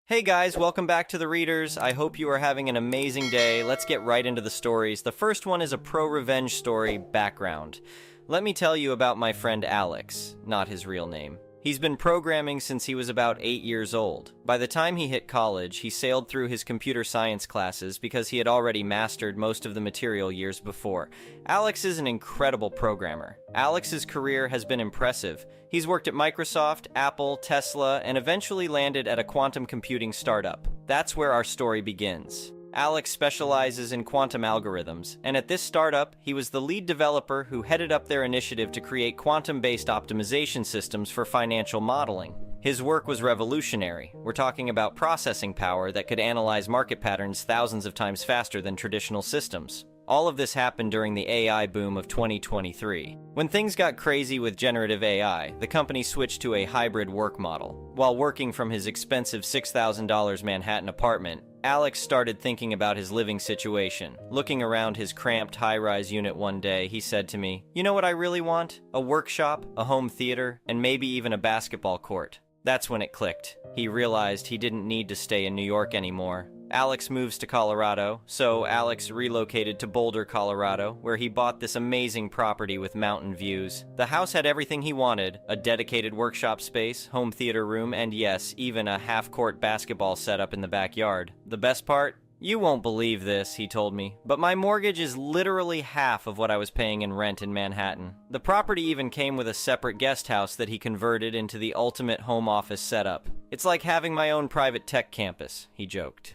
Hey guys, welcome back to the Readers. I hope you are having an amazing day. Let's get right into the stories. The first one is a pro-revenge story, Background. Let me tell you about my friend Alex, not his real name. He's been programming since he was about 8 years old. By the time he hit college, he sailed through his computer science classes because he had already mastered most of the material years before. Alex is an incredible programmer. Alex's career has been impressive. He's worked at Microsoft, Apple, Tesla, and eventually landed at a quantum computing startup. That's where our story begins. Alex specializes in quantum algorithms, and at this startup, he was the lead developer who headed up their initiative to create quantum-based optimization systems for financial modeling. His work was revolutionary. We're talking about processing power that could analyze market patterns thousands of times faster than traditional systems. All of this happened during the AI boom of 2023. When things got crazy with generative AI, the company switched to a hybrid work model. While working from his expensive $6,000 Manhattan apartment, Alex started thinking about his living situation. Looking around his cramped high-rise unit one day, he said to me, "You know what I really want? A workshop, a home theater, and maybe even a basketball court." That's when it clicked. He realized he didn't need to stay in New York anymore. Alex moves to Colorado, so Alex relocated to Boulder, Colorado, where he bought this amazing property with mountain views. The house had everything he wanted: a dedicated workshop space, home theater room, and yes, even a half-court basketball setup in the backyard. The best part? "You won't believe this," he told me, "but my mortgage is literally half of what I was paying in rent in Manhattan." The property even came with a separate guest house that he converted into the ultimate home office setup. "It's like having my own private tech campus," he joked.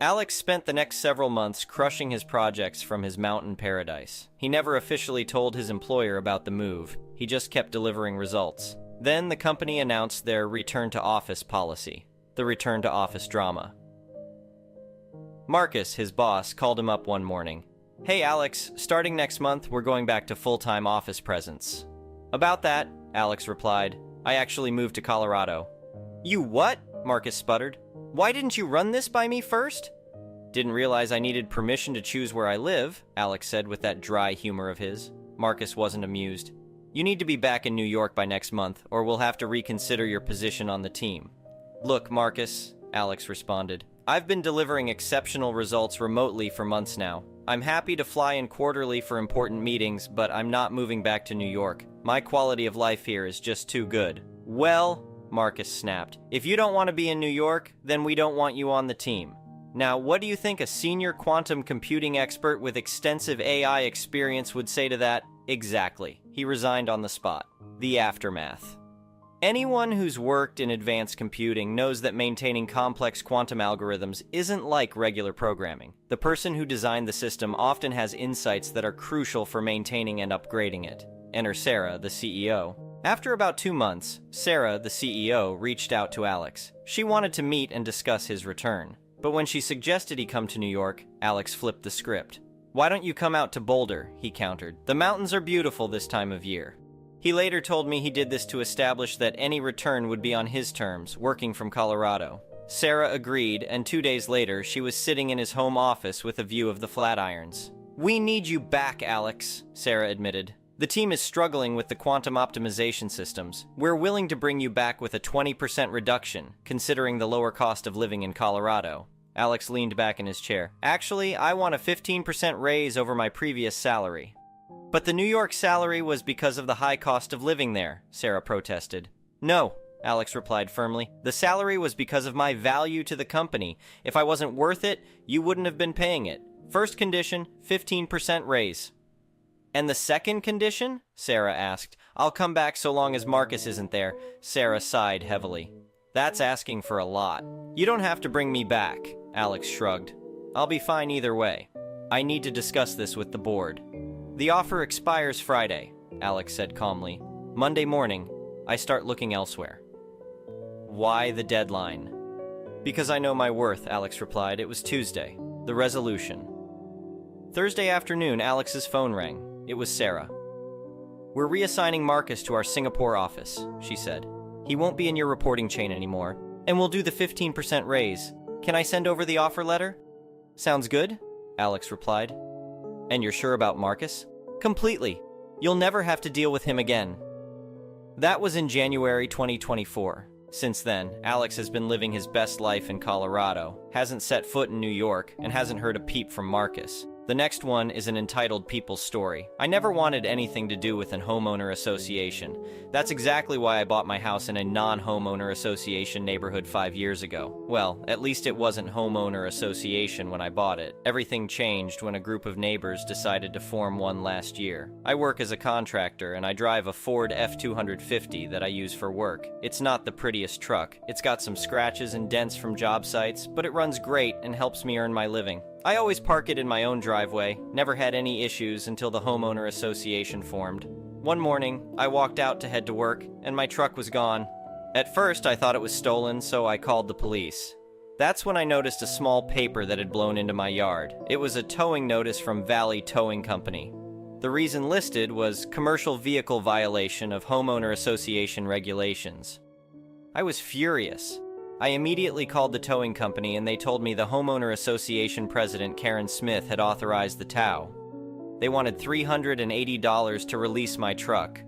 Alex spent the next several months crushing his projects from his mountain paradise. He never officially told his employer about the move. He just kept delivering results. Then the company announced their return-to-office policy, the return-to-office drama. Marcus, his boss, called him up one morning. "Hey Alex, starting next month, we're going back to full-time office presence." "About that," Alex replied, "I actually moved to Colorado." "You what?" Marcus sputtered. "Why didn't you run this by me first?" "Didn't realize I needed permission to choose where I live," Alex said with that dry humor of his. Marcus wasn't amused. "You need to be back in New York by next month, or we'll have to reconsider your position on the team." "Look, Marcus," Alex responded, "I've been delivering exceptional results remotely for months now. I'm happy to fly in quarterly for important meetings, but I'm not moving back to New York. My quality of life here is just too good." "Well," Marcus snapped, "if you don't want to be in New York, then we don't want you on the team." Now, what do you think a senior quantum computing expert with extensive AI experience would say to that? Exactly. He resigned on the spot. The aftermath. Anyone who's worked in advanced computing knows that maintaining complex quantum algorithms isn't like regular programming. The person who designed the system often has insights that are crucial for maintaining and upgrading it. Enter Sarah, the CEO. After about 2 months, Sarah, the CEO, reached out to Alex. She wanted to meet and discuss his return. But when she suggested he come to New York, Alex flipped the script. "Why don't you come out to Boulder?" he countered. "The mountains are beautiful this time of year." He later told me he did this to establish that any return would be on his terms, working from Colorado. Sarah agreed, and 2 days later, she was sitting in his home office with a view of the Flatirons. "We need you back, Alex," Sarah admitted. "The team is struggling with the quantum optimization systems. We're willing to bring you back with a 20% reduction, considering the lower cost of living in Colorado." Alex leaned back in his chair. "Actually, I want a 15% raise over my previous salary." "But the New York salary was because of the high cost of living there," Sarah protested. "No," Alex replied firmly. "The salary was because of my value to the company. If I wasn't worth it, you wouldn't have been paying it. First condition, 15% raise." "And the second condition?" Sarah asked. "I'll come back so long as Marcus isn't there." Sarah sighed heavily. "That's asking for a lot." "You don't have to bring me back," Alex shrugged. "I'll be fine either way. I need to discuss this with the board." "The offer expires Friday," Alex said calmly. "Monday morning, I start looking elsewhere." "Why the deadline?" "Because I know my worth," Alex replied. It was Tuesday. The resolution. Thursday afternoon, Alex's phone rang. It was Sarah. "We're reassigning Marcus to our Singapore office," she said. "He won't be in your reporting chain anymore, and we'll do the 15% raise. Can I send over the offer letter?" "Sounds good," Alex replied. "And you're sure about Marcus?" "Completely. You'll never have to deal with him again." That was in January 2024. Since then, Alex has been living his best life in Colorado, hasn't set foot in New York, and hasn't heard a peep from Marcus. The next one is an entitled people's story. I never wanted anything to do with a homeowner association. That's exactly why I bought my house in a non-homeowner association neighborhood 5 years ago. Well, at least it wasn't homeowner association when I bought it. Everything changed when a group of neighbors decided to form one last year. I work as a contractor and I drive a Ford F-250 that I use for work. It's not the prettiest truck. It's got some scratches and dents from job sites, but it runs great and helps me earn my living. I always park it in my own driveway, never had any issues until the homeowner association formed. One morning, I walked out to head to work, and my truck was gone. At first, I thought it was stolen, so I called the police. That's when I noticed a small paper that had blown into my yard. It was a towing notice from Valley Towing Company. The reason listed was commercial vehicle violation of homeowner association regulations. I was furious. I immediately called the towing company and they told me the homeowner association president Karen Smith had authorized the tow. They wanted $380 to release my truck.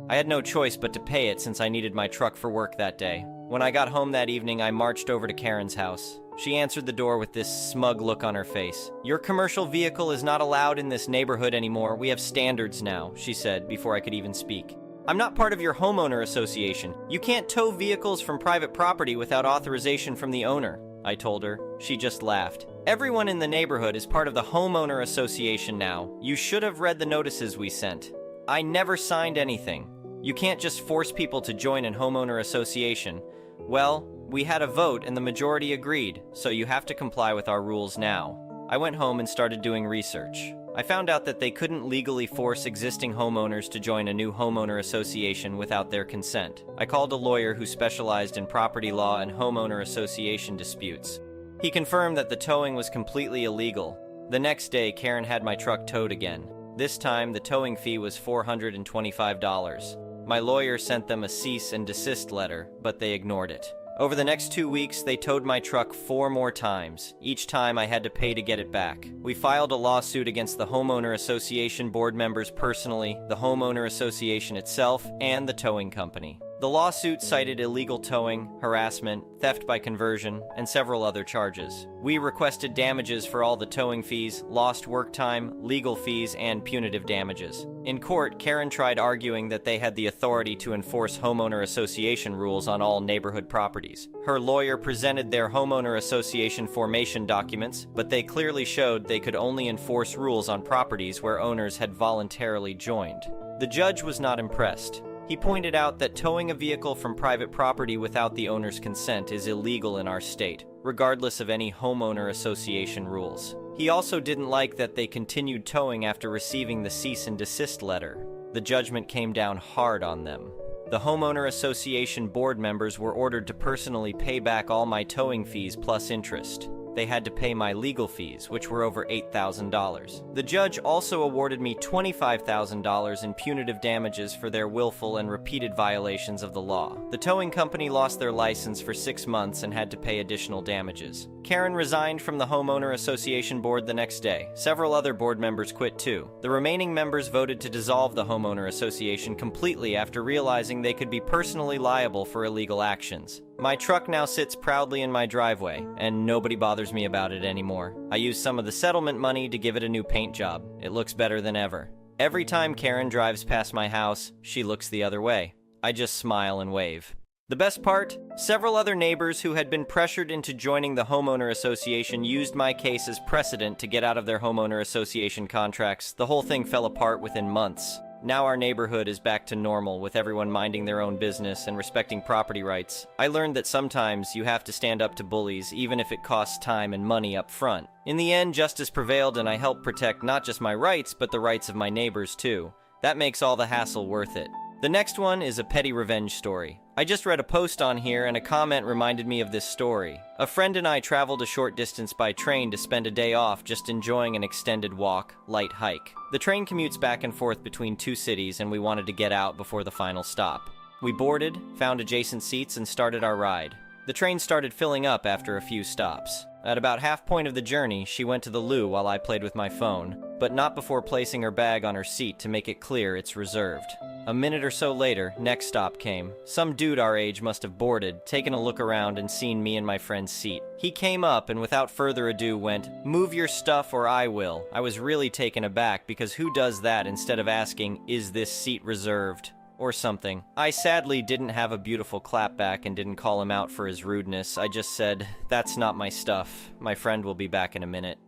I had no choice but to pay it since I needed my truck for work that day. When I got home that evening, I marched over to Karen's house. She answered the door with this smug look on her face. "Your commercial vehicle is not allowed in this neighborhood anymore. We have standards now," she said before I could even speak. "I'm not part of your homeowner association. You can't tow vehicles from private property without authorization from the owner," I told her. She just laughed. "Everyone in the neighborhood is part of the homeowner association now. You should have read the notices we sent." "I never signed anything. You can't just force people to join a homeowner association." "Well, we had a vote and the majority agreed, so you have to comply with our rules now." I went home and started doing research. I found out that they couldn't legally force existing homeowners to join a new homeowner association without their consent. I called a lawyer who specialized in property law and homeowner association disputes. He confirmed that the towing was completely illegal. The next day, Karen had my truck towed again. This time, the towing fee was $425. My lawyer sent them a cease and desist letter, but they ignored it. Over the next 2 weeks, they towed my truck 4 more times. Each time I had to pay to get it back. We filed a lawsuit against the homeowner association board members personally, the homeowner association itself, and the towing company. The lawsuit cited illegal towing, harassment, theft by conversion, and several other charges. We requested damages for all the towing fees, lost work time, legal fees, and punitive damages. In court, Karen tried arguing that they had the authority to enforce homeowner association rules on all neighborhood properties. Her lawyer presented their homeowner association formation documents, but they clearly showed they could only enforce rules on properties where owners had voluntarily joined. The judge was not impressed. He pointed out that towing a vehicle from private property without the owner's consent is illegal in our state, regardless of any homeowner association rules. He also didn't like that they continued towing after receiving the cease and desist letter. The judgment came down hard on them. The homeowner association board members were ordered to personally pay back all my towing fees plus interest. They had to pay my legal fees, which were over $8,000. The judge also awarded me $25,000 in punitive damages for their willful and repeated violations of the law. The towing company lost their license for 6 months and had to pay additional damages. Karen resigned from the homeowner association board the next day. Several other board members quit too. The remaining members voted to dissolve the homeowner association completely after realizing they could be personally liable for illegal actions. My truck now sits proudly in my driveway, and nobody bothers me about it anymore. I use some of the settlement money to give it a new paint job. It looks better than ever. Every time Karen drives past my house, she looks the other way. I just smile and wave. The best part? Several other neighbors who had been pressured into joining the homeowner association used my case as precedent to get out of their homeowner association contracts. The whole thing fell apart within months. Now our neighborhood is back to normal, with everyone minding their own business and respecting property rights. I learned that sometimes you have to stand up to bullies, even if it costs time and money up front. In the end, justice prevailed and I helped protect not just my rights, but the rights of my neighbors too. That makes all the hassle worth it. The next one is a petty revenge story. I just read a post on here and a comment reminded me of this story. A friend and I traveled a short distance by train to spend a day off just enjoying an extended walk, light hike. The train commutes back and forth between 2 cities and we wanted to get out before the final stop. We boarded, found adjacent seats, and started our ride. The train started filling up after a few stops. At about half point of the journey, she went to the loo while I played with my phone. but not before placing her bag on her seat to make it clear it's reserved. A minute or so later, next stop came. Some dude our age must have boarded, taken a look around, and seen me and my friend's seat. He came up and without further ado went, "Move your stuff or I will." I was really taken aback because who does that instead of asking, "Is this seat reserved?" or something. I sadly didn't have a beautiful clapback and didn't call him out for his rudeness. I just said, "That's not my stuff. My friend will be back in a minute."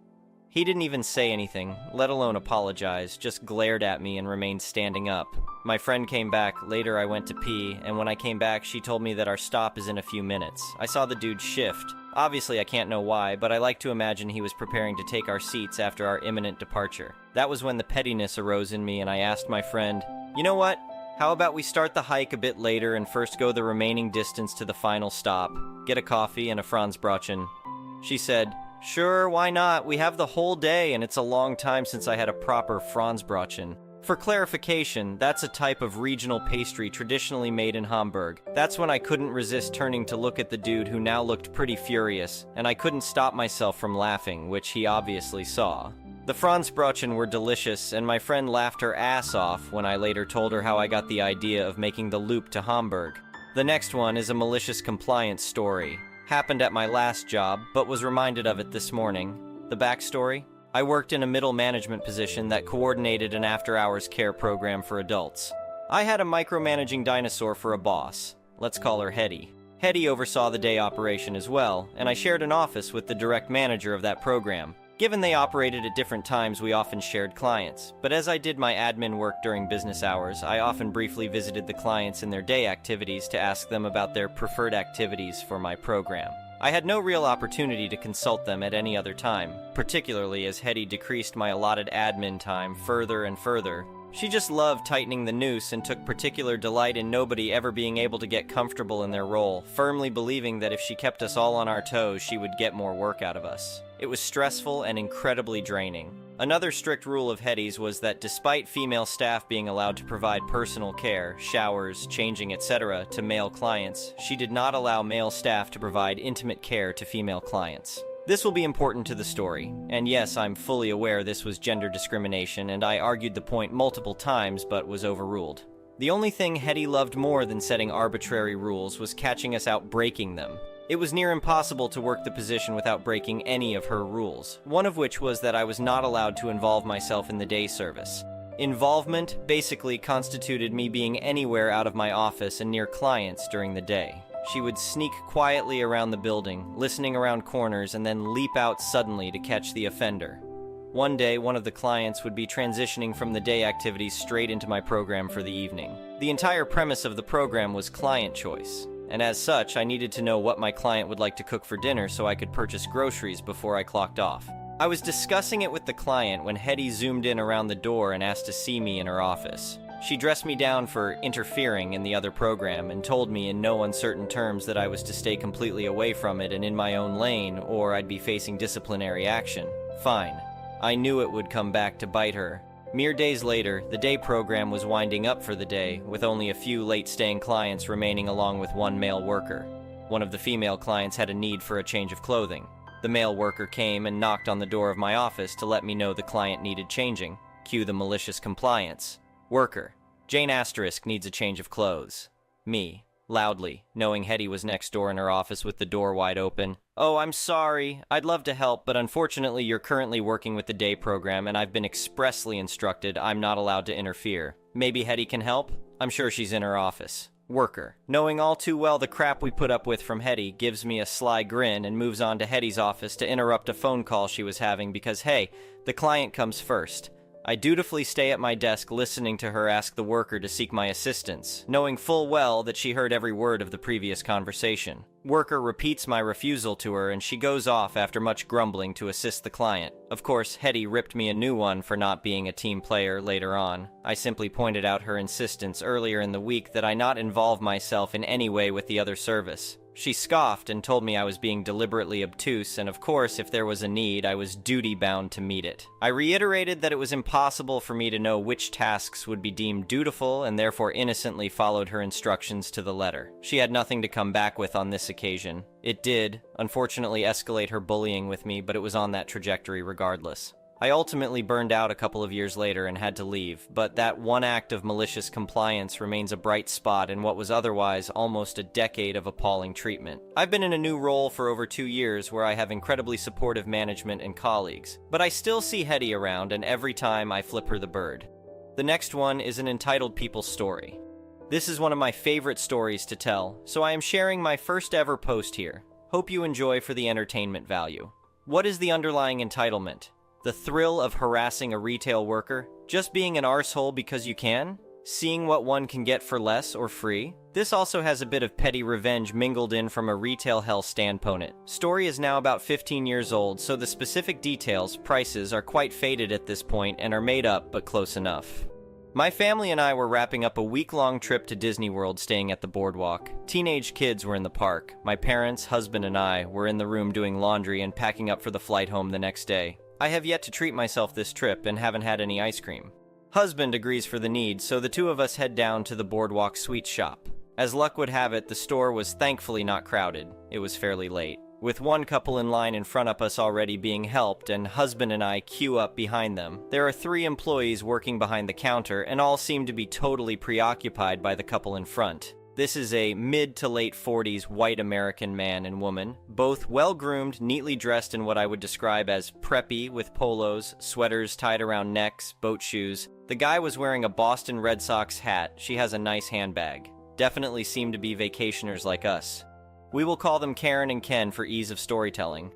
He didn't even say anything, let alone apologize, just glared at me and remained standing up. My friend came back. Later I went to pee, and when I came back she told me that our stop is in a few minutes. I saw the dude shift. Obviously I can't know why, but I like to imagine he was preparing to take our seats after our imminent departure. That was when the pettiness arose in me and I asked my friend, "You know what? How about we start the hike a bit later and first go the remaining distance to the final stop, get a coffee and a Franzbrötchen?" She said, "Sure, why not? We have the whole day and it's a long time since I had a proper Franzbrötchen." For clarification, that's a type of regional pastry traditionally made in Hamburg. That's when I couldn't resist turning to look at the dude who now looked pretty furious, and I couldn't stop myself from laughing, which he obviously saw. The Franzbrötchen were delicious, and my friend laughed her ass off when I later told her how I got the idea of making the loop to Hamburg. The next one is a malicious compliance story. Happened at my last job, but was reminded of it this morning. The backstory? I worked in a middle management position that coordinated an after-hours care program for adults. I had a micromanaging dinosaur for a boss. Let's call her Hetty. Hetty oversaw the day operation as well, and I shared an office with the direct manager of that program. Given they operated at different times, we often shared clients. But as I did my admin work during business hours, I often briefly visited the clients in their day activities to ask them about their preferred activities for my program. I had no real opportunity to consult them at any other time, particularly as Hetty decreased my allotted admin time further and further. She just loved tightening the noose and took particular delight in nobody ever being able to get comfortable in their role, firmly believing that if she kept us all on our toes, she would get more work out of us. It was stressful and incredibly draining. Another strict rule of Hetty's was that despite female staff being allowed to provide personal care, showers, changing, etc. to male clients, she did not allow male staff to provide intimate care to female clients. This will be important to the story, and yes, I'm fully aware this was gender discrimination, and I argued the point multiple times but was overruled. The only thing Hetty loved more than setting arbitrary rules was catching us out breaking them. It was near impossible to work the position without breaking any of her rules, one of which was that I was not allowed to involve myself in the day service. Involvement basically constituted me being anywhere out of my office and near clients during the day. She would sneak quietly around the building, listening around corners, and then leap out suddenly to catch the offender. One day, one of the clients would be transitioning from the day activities straight into my program for the evening. The entire premise of the program was client choice, and as such, I needed to know what my client would like to cook for dinner so I could purchase groceries before I clocked off. I was discussing it with the client when Hetty zoomed in around the door and asked to see me in her office. She dressed me down for interfering in the other program and told me in no uncertain terms that I was to stay completely away from it and in my own lane, or I'd be facing disciplinary action. Fine. I knew it would come back to bite her. Mere days later, the day program was winding up for the day, with only a few late-staying clients remaining along with one male worker. One of the female clients had a need for a change of clothing. The male worker came and knocked on the door of my office to let me know the client needed changing. Cue the malicious compliance. Worker. Jane Asterisk needs a change of clothes. Me. Loudly, knowing Hetty was next door in her office with the door wide open. "Oh, I'm sorry. I'd love to help, but unfortunately you're currently working with the day program and I've been expressly instructed I'm not allowed to interfere. Maybe Hetty can help? I'm sure she's in her office." Worker. Knowing all too well the crap we put up with from Hetty, gives me a sly grin and moves on to Hetty's office to interrupt a phone call she was having because, hey, the client comes first. I dutifully stay at my desk listening to her ask the worker to seek my assistance, knowing full well that she heard every word of the previous conversation. Worker repeats my refusal to her and she goes off after much grumbling to assist the client. Of course, Hetty ripped me a new one for not being a team player later on. I simply pointed out her insistence earlier in the week that I not involve myself in any way with the other service. She scoffed and told me I was being deliberately obtuse, and of course, if there was a need, I was duty-bound to meet it. I reiterated that it was impossible for me to know which tasks would be deemed dutiful, and therefore innocently followed her instructions to the letter. She had nothing to come back with on this occasion. It did, unfortunately, escalate her bullying with me, but it was on that trajectory regardless. I ultimately burned out a couple of years later and had to leave, but that one act of malicious compliance remains a bright spot in what was otherwise almost a decade of appalling treatment. I've been in a new role for over 2 years where I have incredibly supportive management and colleagues, but I still see Hetty around, and every time I flip her the bird. The next one is an entitled people's story. This is one of my favorite stories to tell, so I am sharing my first ever post here. Hope you enjoy for the entertainment value. What is the underlying entitlement? The thrill of harassing a retail worker? Just being an arsehole because you can? Seeing what one can get for less or free? This also has a bit of petty revenge mingled in from a retail hell standpoint. Story is now about 15 years old, so the specific details, prices, are quite faded at this point and are made up, but close enough. My family and I were wrapping up a week-long trip to Disney World, staying at the boardwalk. Teenage kids were in the park. My parents, husband, and I were in the room doing laundry and packing up for the flight home the next day. I have yet to treat myself this trip and haven't had any ice cream. Husband agrees for the need, so the two of us head down to the boardwalk sweet shop. As luck would have it, the store was thankfully not crowded. It was fairly late, with one couple in line in front of us already being helped, and husband and I queue up behind them. There are 3 employees working behind the counter, and all seem to be totally preoccupied by the couple in front. This is a mid to late 40s white American man and woman, both well-groomed, neatly dressed in what I would describe as preppy, with polos, sweaters tied around necks, boat shoes. The guy was wearing a Boston Red Sox hat. She has a nice handbag. Definitely seem to be vacationers like us. We will call them Karen and Ken for ease of storytelling.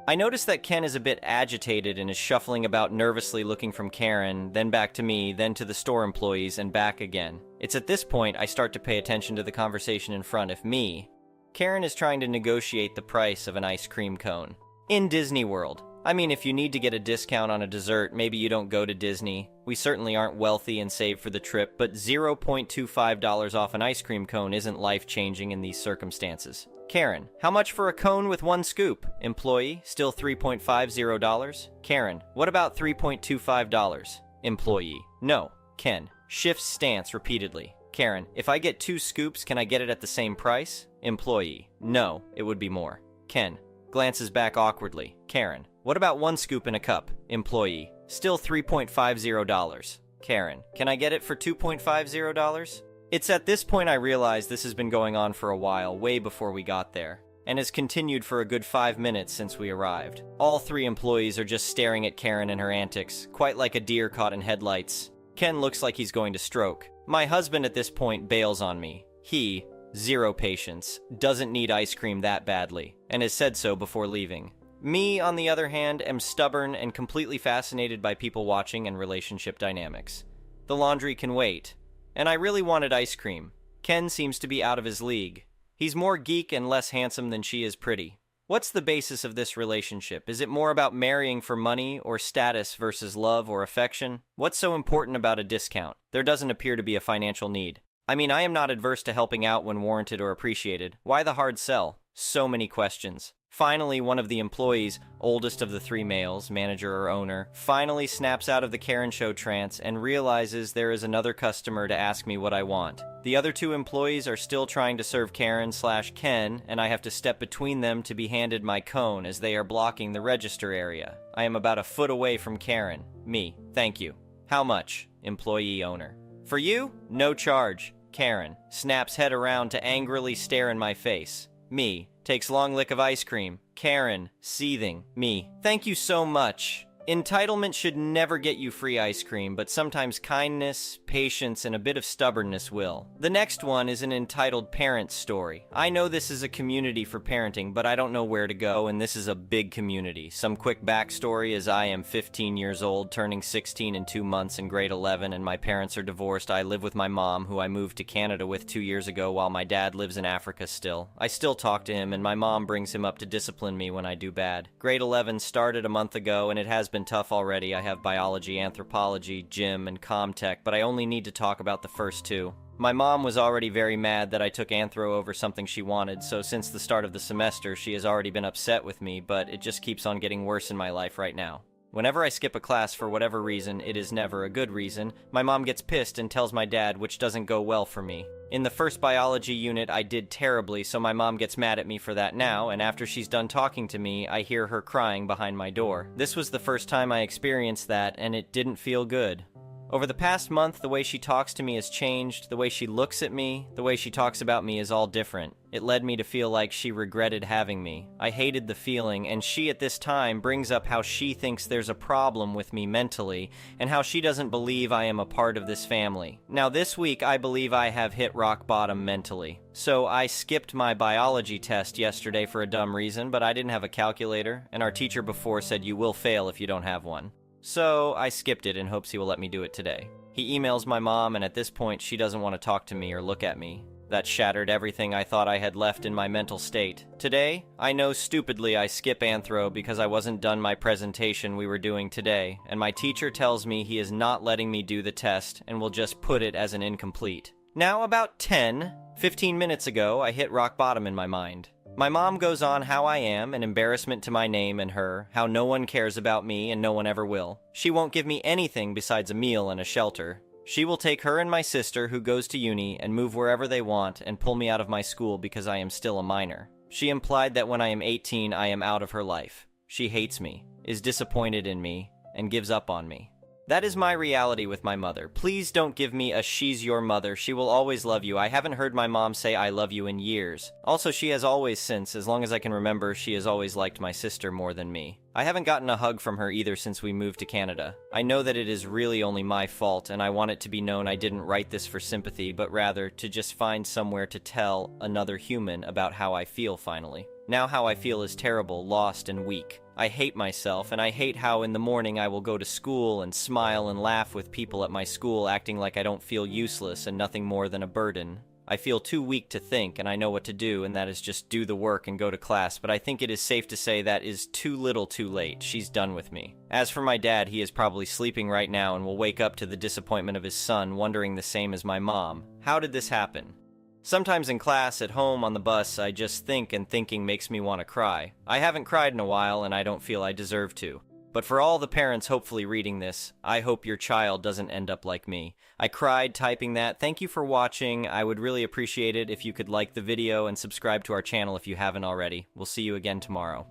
I notice that Ken is a bit agitated and is shuffling about nervously, looking from Karen, then back to me, then to the store employees, and back again. It's at this point I start to pay attention to the conversation in front of me. Karen is trying to negotiate the price of an ice cream cone. In Disney World. I mean, if you need to get a discount on a dessert, maybe you don't go to Disney. We certainly aren't wealthy and save for the trip, but $0.25 off an ice cream cone isn't life-changing in these circumstances. Karen, how much for a cone with 1 scoop? Employee, still $3.50. Karen, what about $3.25? Employee, no. Ken, shifts stance repeatedly. Karen, if I get 2 scoops, can I get it at the same price? Employee, no, it would be more. Ken, glances back awkwardly. Karen, what about 1 scoop in a cup? Employee, still $3.50. Karen, can I get it for $2.50? It's at this point I realize this has been going on for a while, way before we got there, and has continued for a good 5 minutes since we arrived. All 3 employees are just staring at Karen and her antics, quite like a deer caught in headlights. Ken looks like he's going to stroke. My husband at this point bails on me. He, zero patience, doesn't need ice cream that badly, and has said so before leaving. Me, on the other hand, am stubborn and completely fascinated by people watching and relationship dynamics. The laundry can wait. And I really wanted ice cream. Ken seems to be out of his league. He's more geek and less handsome than she is pretty. What's the basis of this relationship? Is it more about marrying for money or status versus love or affection? What's so important about a discount? There doesn't appear to be a financial need. I mean, I am not adverse to helping out when warranted or appreciated. Why the hard sell? So many questions. Finally, one of the employees, oldest of the 3 males, manager or owner, finally snaps out of the Karen show trance and realizes there is another customer to ask me what I want. The other 2 employees are still trying to serve Karen/Ken, and I have to step between them to be handed my cone as they are blocking the register area. I am about a foot away from Karen. Me, thank you. How much? Employee owner. For you? No charge. Karen snaps head around to angrily stare in my face. Me, takes long lick of ice cream. Karen, seething. Me, thank you so much. Entitlement should never get you free ice cream, but sometimes kindness, patience, and a bit of stubbornness will. The next one is an entitled parent story. I know this is a community for parenting, but I don't know where to go, and this is a big community. Some quick backstory is I am 15 years old, turning 16 in 2 months in grade 11, and my parents are divorced. I live with my mom, who I moved to Canada with 2 years ago, while my dad lives in Africa still. I still talk to him, and my mom brings him up to discipline me when I do bad. Grade 11 started a month ago, and it has been tough already. I have biology, anthropology, gym, and comtech, but I only need to talk about the first 2. My mom was already very mad that I took anthro over something she wanted, so since the start of the semester she has already been upset with me, but it just keeps on getting worse in my life right now. Whenever I skip a class for whatever reason, it is never a good reason, my mom gets pissed and tells my dad, which doesn't go well for me. In the first biology unit, I did terribly, so my mom gets mad at me for that now, and after she's done talking to me, I hear her crying behind my door. This was the first time I experienced that, and it didn't feel good. Over the past month, the way she talks to me has changed, the way she looks at me, the way she talks about me is all different. It led me to feel like she regretted having me. I hated the feeling, and she at this time brings up how she thinks there's a problem with me mentally, and how she doesn't believe I am a part of this family. Now this week, I believe I have hit rock bottom mentally. So I skipped my biology test yesterday for a dumb reason, but I didn't have a calculator, and our teacher before said you will fail if you don't have one. So I skipped it in hopes he will let me do it today. He emails my mom, and at this point she doesn't want to talk to me or look at me. That shattered everything I thought I had left in my mental state. Today, I know stupidly I skip anthro because I wasn't done my presentation we were doing today, and my teacher tells me he is not letting me do the test and will just put it as an incomplete. Now about 15 minutes ago, I hit rock bottom in my mind. My mom goes on how I am, an embarrassment to my name and her, how no one cares about me and no one ever will. She won't give me anything besides a meal and a shelter. She will take her and my sister, who goes to uni, and move wherever they want and pull me out of my school because I am still a minor. She implied that when I am 18, I am out of her life. She hates me, is disappointed in me, and gives up on me. That is my reality with my mother. Please don't give me a "she's your mother, she will always love you." I haven't heard my mom say "I love you" in years. Also, she has always since, as long as I can remember, she has always liked my sister more than me. I haven't gotten a hug from her either since we moved to Canada. I know that it is really only my fault, and I want it to be known I didn't write this for sympathy, but rather to just find somewhere to tell another human about how I feel finally. Now how I feel is terrible, lost, and weak. I hate myself, and I hate how in the morning I will go to school and smile and laugh with people at my school, acting like I don't feel useless and nothing more than a burden. I feel too weak to think, and I know what to do, and that is just do the work and go to class, but I think it is safe to say that is too little too late. She's done with me. As for my dad, he is probably sleeping right now and will wake up to the disappointment of his son, wondering the same as my mom. How did this happen? Sometimes in class, at home, on the bus, I just think, and thinking makes me want to cry. I haven't cried in a while, and I don't feel I deserve to. But for all the parents hopefully reading this, I hope your child doesn't end up like me. I cried typing that. Thank you for watching. I would really appreciate it if you could like the video and subscribe to our channel if you haven't already. We'll see you again tomorrow.